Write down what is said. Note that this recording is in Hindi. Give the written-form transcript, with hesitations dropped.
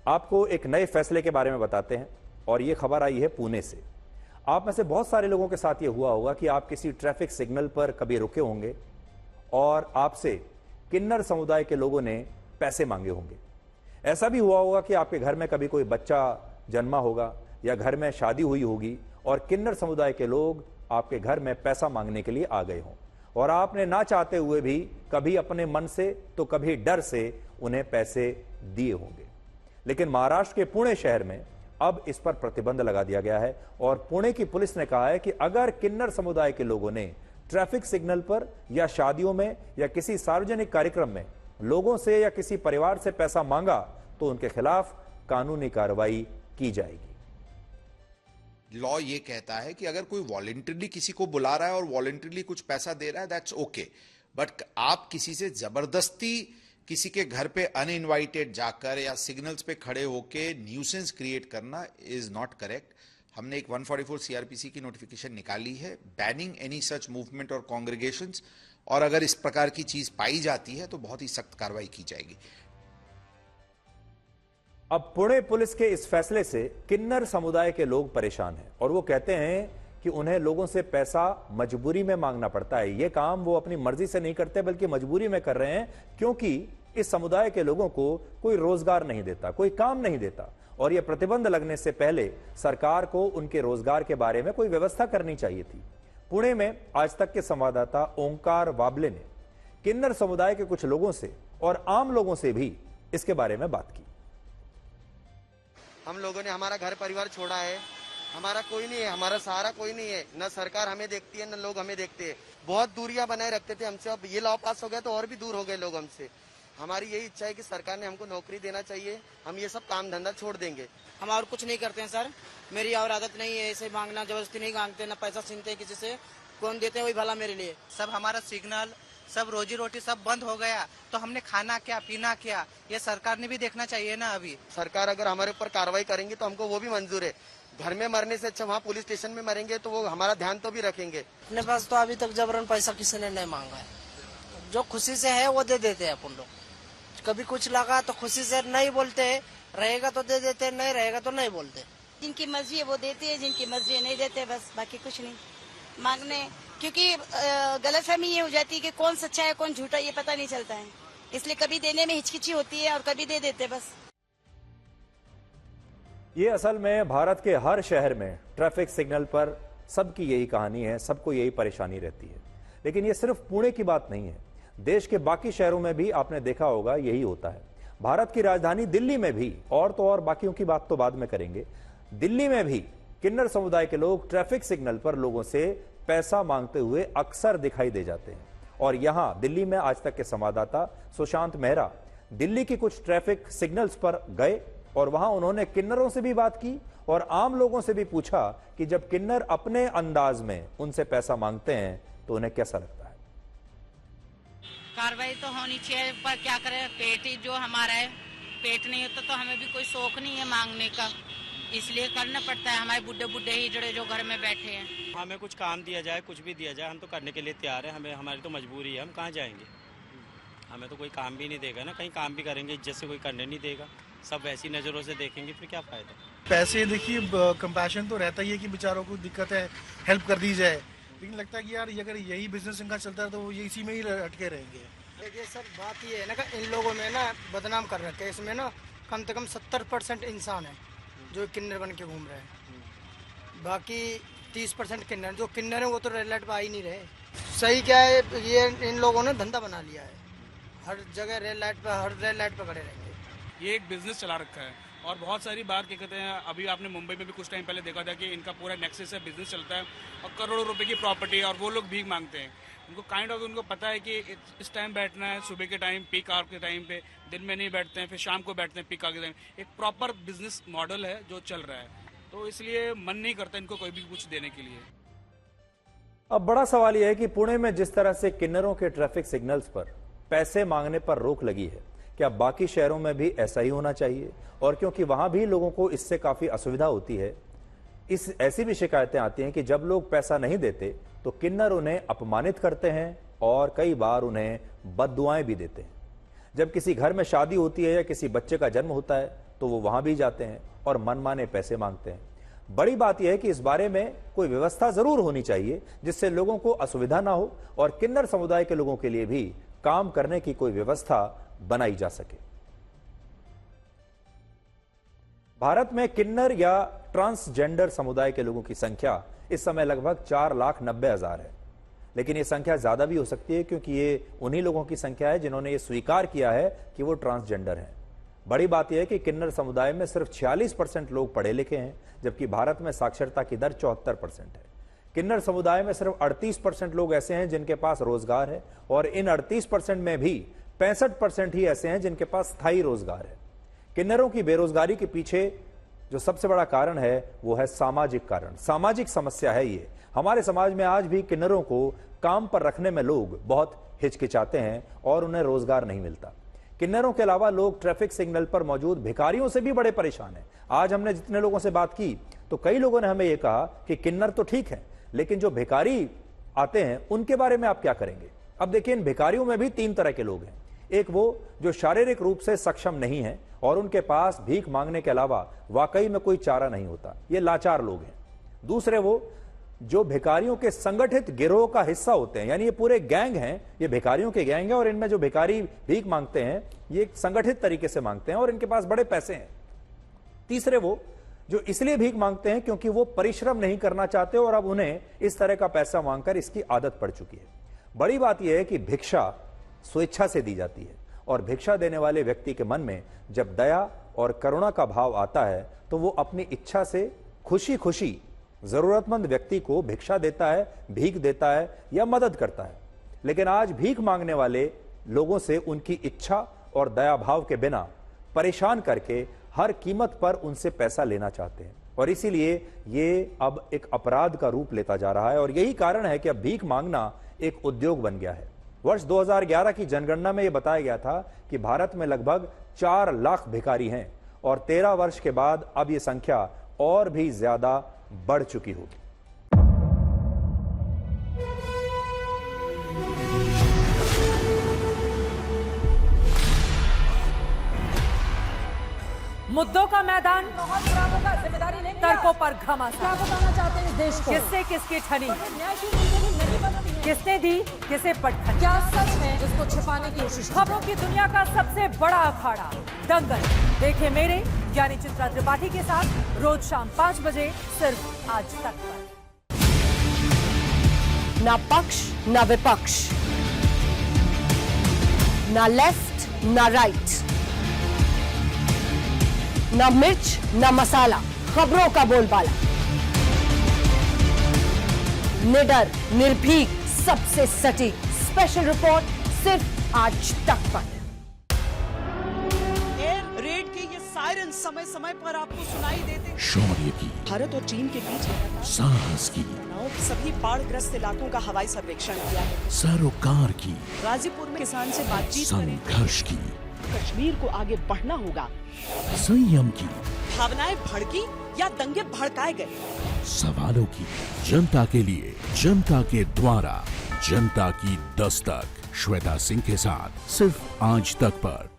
आपको एक नए फैसले के बारे में बताते हैं और ये खबर आई है पुणे से। आप में से बहुत सारे लोगों के साथ ये हुआ होगा कि आप किसी ट्रैफिक सिग्नल पर कभी रुके होंगे और आपसे किन्नर समुदाय के लोगों ने पैसे मांगे होंगे। ऐसा भी हुआ होगा कि आपके घर में कभी कोई बच्चा जन्मा होगा या घर में शादी हुई होगी और किन्नर समुदाय के लोग आपके घर में पैसा मांगने के लिए आ गए हों और आपने ना चाहते हुए भी कभी अपने मन से तो कभी डर से उन्हें पैसे दिए होंगे। लेकिन महाराष्ट्र के पुणे शहर में अब इस पर प्रतिबंध लगा दिया गया है और पुणे की पुलिस ने कहा है कि अगर किन्नर समुदाय के लोगों ने ट्रैफिक सिग्नल पर या शादियों में या किसी सार्वजनिक कार्यक्रम में लोगों से या किसी परिवार से पैसा मांगा तो उनके खिलाफ कानूनी कार्रवाई की जाएगी। लॉ ये कहता है कि अगर कोई वॉलंटरली किसी को बुला रहा है और वॉलंटरली कुछ पैसा दे रहा है, दैट्स ओके, बट आप किसी से जबरदस्ती किसी के घर पे अनइनवाइटेड जाकर या सिग्नल्स पे खड़े होके न्यूसेंस क्रिएट करना इज नॉट करेक्ट। हमने एक 144 सीआरपीसी की नोटिफिकेशन निकाली है बैनिंग एनी सच मूवमेंट और कांग्रेगेशंस, और अगर इस प्रकार की चीज पाई जाती है तो बहुत ही सख्त कार्रवाई की जाएगी। अब पुणे पुलिस के इस फैसले से किन्नर समुदाय के लोग परेशान हैं और वो कहते हैं कि उन्हें लोगों से पैसा मजबूरी में मांगना पड़ता है। ये काम वो अपनी मर्जी से नहीं करते बल्कि मजबूरी में कर रहे हैं, क्योंकि इस समुदाय के लोगों को कोई रोजगार नहीं देता, कोई काम नहीं देता और ये प्रतिबंध लगने से पहले सरकार को उनके रोजगार के बारे में कोई व्यवस्था करनी चाहिए थी। पुणे में आज तक के संवाददाता ओंकार वाबले ने किन्नर समुदाय के कुछ लोगों से और आम लोगों से भी इसके बारे में बात की। हम लोगों ने हमारा घर परिवार छोड़ा है, हमारा कोई नहीं है, हमारा सहारा कोई नहीं है, न सरकार हमें देखती है न लोग हमें देखते हैं। बहुत दूरियां बनाए रखते थे हमसे, अब ये लॉ पास हो गया तो और भी दूर हो गए लोग हमसे। हमारी यही इच्छा है कि सरकार ने हमको नौकरी देना चाहिए, हम ये सब काम धंधा छोड़ देंगे। हम और कुछ नहीं करते हैं सर, मेरी और आदत नहीं है ऐसे मांगना, जबरदस्ती नहीं मांगते, ना पैसा छीनते हैं किसी से, कौन देते हैं वही भला मेरे लिए। सब हमारा सिग्नल सब रोजी रोटी सब बंद हो गया तो हमने खाना क्या पीना क्या, ये सरकार ने भी देखना चाहिए ना। अभी सरकार अगर हमारे ऊपर कार्रवाई करेंगी तो हमको वो भी मंजूर है। घर में मरने से अच्छा वहाँ पुलिस स्टेशन में मरेंगे तो वो हमारा ध्यान तो भी रखेंगे। अपने पास तो अभी तक जबरन पैसा किसी ने नहीं मांगा है, जो खुशी से है वो दे देते हैं अपन लोग। कभी कुछ लगा तो खुशी से नहीं बोलते, रहेगा तो दे देते, नहीं रहेगा तो नहीं बोलते। जिनकी मर्जी है वो देते हैं, जिनकी मर्जी है नहीं देते, बस बाकी कुछ नहीं मांगने, क्योंकि गलतफहमी ये हो जाती है कि कौन सच्चा है कौन झूठा ये पता नहीं चलता है, इसलिए कभी देने में हिचकिची होती है और कभी दे देते बस। ये असल में भारत के हर शहर में ट्रैफिक सिग्नल पर सबकी यही कहानी है, सबको यही परेशानी रहती है। लेकिन ये सिर्फ पुणे की बात नहीं है, देश के बाकी शहरों में भी आपने देखा होगा यही होता है। भारत की राजधानी दिल्ली में भी, और तो और बाकियों की बात तो बाद में करेंगे, दिल्ली में भी किन्नर समुदाय के लोग ट्रैफिक सिग्नल पर लोगों से पैसा मांगते हुए अक्सर दिखाई दे जाते हैं। और यहां दिल्ली में आज तक के संवाददाता सुशांत मेहरा दिल्ली की कुछ ट्रैफिक सिग्नल्स पर गए और वहां उन्होंने किन्नरों से भी बात की और आम लोगों से भी पूछा कि जब किन्नर अपने अंदाज में उनसे पैसा मांगते हैं तो उन्हें कैसा लगता है। कार्रवाई तो होनी चाहिए, पर क्या करें, पेट ही जो हमारा है, पेट नहीं होता तो हमें भी कोई शौक नहीं है मांगने का, इसलिए करना पड़ता है। हमारे बुढ़े बुढ़े ही जड़े जो घर में बैठे हैं, हमें कुछ काम दिया जाए, कुछ भी दिया जाए, हम तो करने के लिए तैयार है। हमें हमारी तो मजबूरी है, हम कहाँ जाएंगे, हमें तो कोई काम भी नहीं देगा ना, कहीं काम भी करेंगे इज्जत से कोई करने नहीं देगा, सब ऐसी नज़रों से देखेंगे, फिर क्या फ़ायदा। पैसे देखिए कंपैशन तो रहता ही है कि बेचारों को दिक्कत है, हेल्प कर दी जाए, लेकिन लगता है कि यार अगर यही बिजनेस इनका चलता है तो ये इसी में ही अटके रहेंगे। देखिए सर, बात ये है ना कि इन लोगों में ना बदनाम कर रखे हैं, इसमें ना कम से कम 70% इंसान है जो किन्नर बन के घूम रहे हैं, बाकी 30% किन्नर, जो किन्नर है वो तो रेड लाइट पर आ ही नहीं रहे। सही क्या है, ये इन लोगों ने धंधा बना लिया है, हर जगह रेड लाइट पर, हर रेड लाइट पर खड़े रहेंगे। ये एक बिजनेस चला रखा है और बहुत सारी बात क्या कहते हैं, अभी आपने मुंबई में भी कुछ टाइम पहले देखा था कि इनका पूरा नेक्सस है, बिजनेस चलता है और करोड़ों रुपए की प्रॉपर्टी, और वो लोग भीख मांगते हैं। उनको काइंड ऑफ उनको पता है कि इस टाइम बैठना है, सुबह के टाइम, पीक आवर के टाइम पे, दिन में नहीं बैठते हैं, फिर शाम को बैठते हैं पीक आवर के टाइम। एक प्रॉपर बिजनेस मॉडल है जो चल रहा है, तो इसलिए मन नहीं करता इनको कोई भी कुछ देने के लिए। अब बड़ा सवाल यह है कि पुणे में जिस तरह से किन्नरों के ट्रैफिक सिग्नल्स पर पैसे मांगने पर रोक लगी है, क्या बाकी शहरों में भी ऐसा ही होना चाहिए? और क्योंकि वहां भी लोगों को इससे काफी असुविधा होती है, ऐसी भी शिकायतें आती हैं कि जब लोग पैसा नहीं देते तो किन्नर उन्हें अपमानित करते हैं और कई बार उन्हें बद्दुआएं भी देते हैं। जब किसी घर में शादी होती है या किसी बच्चे का जन्म होता है तो वो वहां भी जाते हैं और मनमाने पैसे मांगते हैं। बड़ी बात यह है कि इस बारे में कोई व्यवस्था जरूर होनी चाहिए जिससे लोगों को असुविधा ना हो और किन्नर समुदाय के लोगों के लिए भी काम करने की कोई व्यवस्था बनाई जा सके। भारत में किन्नर या ट्रांसजेंडर समुदाय के लोगों की संख्या इस समय लगभग 4,90,000 है, लेकिन यह संख्या ज्यादा भी हो सकती है क्योंकि ये उन्हीं लोगों की संख्या है जिन्होंने ये स्वीकार किया है कि वो ट्रांसजेंडर हैं। बड़ी बात यह है कि किन्नर समुदाय में सिर्फ 46% लोग पढ़े लिखे हैं, जबकि भारत में साक्षरता की दर 74% है। किन्नर समुदाय में सिर्फ 38% लोग ऐसे हैं जिनके पास रोजगार है और इन 38% में भी 65% ही ऐसे हैं जिनके पास स्थायी रोजगार है। किन्नरों की बेरोजगारी के पीछे जो सबसे बड़ा कारण है वो है सामाजिक कारण, सामाजिक समस्या है ये। हमारे समाज में आज भी किन्नरों को काम पर रखने में लोग बहुत हिचकिचाते हैं और उन्हें रोजगार नहीं मिलता। किन्नरों के अलावा लोग ट्रैफिक सिग्नल पर मौजूद भिखारियों से भी बड़े परेशान हैं। आज हमने जितने लोगों से बात की तो कई लोगों ने हमें यह कहा कि किन्नर तो ठीक है, लेकिन जो भिखारी आते हैं उनके बारे में आप क्या करेंगे। अब देखिए, इन भिखारियों में भी 3 तरह के लोग हैं। एक वो जो शारीरिक रूप से सक्षम नहीं है और उनके पास भीख मांगने के अलावा वाकई में कोई चारा नहीं होता, ये लाचार लोग हैं। दूसरे वो जो भिखारियों के संगठित गिरोह का हिस्सा होते हैं, यानी ये पूरे गैंग हैं, ये भिखारियों के गैंग है और इनमें जो भिखारी भीख मांगते हैं ये संगठित तरीके से मांगते हैं और इनके पास बड़े पैसे हैं। तीसरे वो जो इसलिए भीख मांगते हैं क्योंकि वो परिश्रम नहीं करना चाहते और अब उन्हें इस तरह का पैसा मांगकर इसकी आदत पड़ चुकी है। बड़ी बात यह है कि भिक्षा स्वेच्छा से दी जाती है और भिक्षा देने वाले व्यक्ति के मन में जब दया और करुणा का भाव आता है तो वो अपनी इच्छा से खुशी खुशी जरूरतमंद व्यक्ति को भिक्षा देता है, भीख देता है या मदद करता है। लेकिन आज भीख मांगने वाले लोगों से उनकी इच्छा और दया भाव के बिना परेशान करके हर कीमत पर उनसे पैसा लेना चाहते हैं और इसीलिए ये अब एक अपराध का रूप लेता जा रहा है और यही कारण है कि अब भीख मांगना एक उद्योग बन गया है। वर्ष 2011 की जनगणना में यह बताया गया था कि भारत में लगभग 4 लाख भिखारी हैं और 13 वर्ष के बाद अब यह संख्या और भी ज्यादा बढ़ चुकी होगी। मुद्दों का मैदान, तर्कों पर घमासान, चाहते हैं इस देश को, किससे किसकी ठनी, किसने दी किसे पटखनी, क्या सच है जिसको छिपाने की कोशिश। खबरों की दुनिया का सबसे बड़ा अखाड़ा दंगल देखे मेरे यानी चित्रा त्रिपाठी के साथ रोज शाम 5 बजे सिर्फ आज तक पर। ना पक्ष ना विपक्ष, ना लेफ्ट ना राइट, ना मिर्च ना मसाला, खबरों का बोलबाला, निडर निर्भीक सबसे सटीक स्पेशल रिपोर्ट सिर्फ आज तक पर। एयर रेड के ये सायरन समय समय पर आपको सुनाई देते। शौर्य की, भारत और चीन के बीच साहस की, सभी बाढ़ग्रस्त इलाकों का हवाई सर्वेक्षण किया है। सरोकार की, गाजीपुर में किसान से बातचीत करें। संघर्ष की, कश्मीर को आगे बढ़ना होगा। संयम की, भावनाएं भड़की या दंगे भड़काए गए, सवालों की, जनता के लिए, जनता के द्वारा, जनता की दस्तक। श्वेता सिंह के साथ सिर्फ आज तक पर।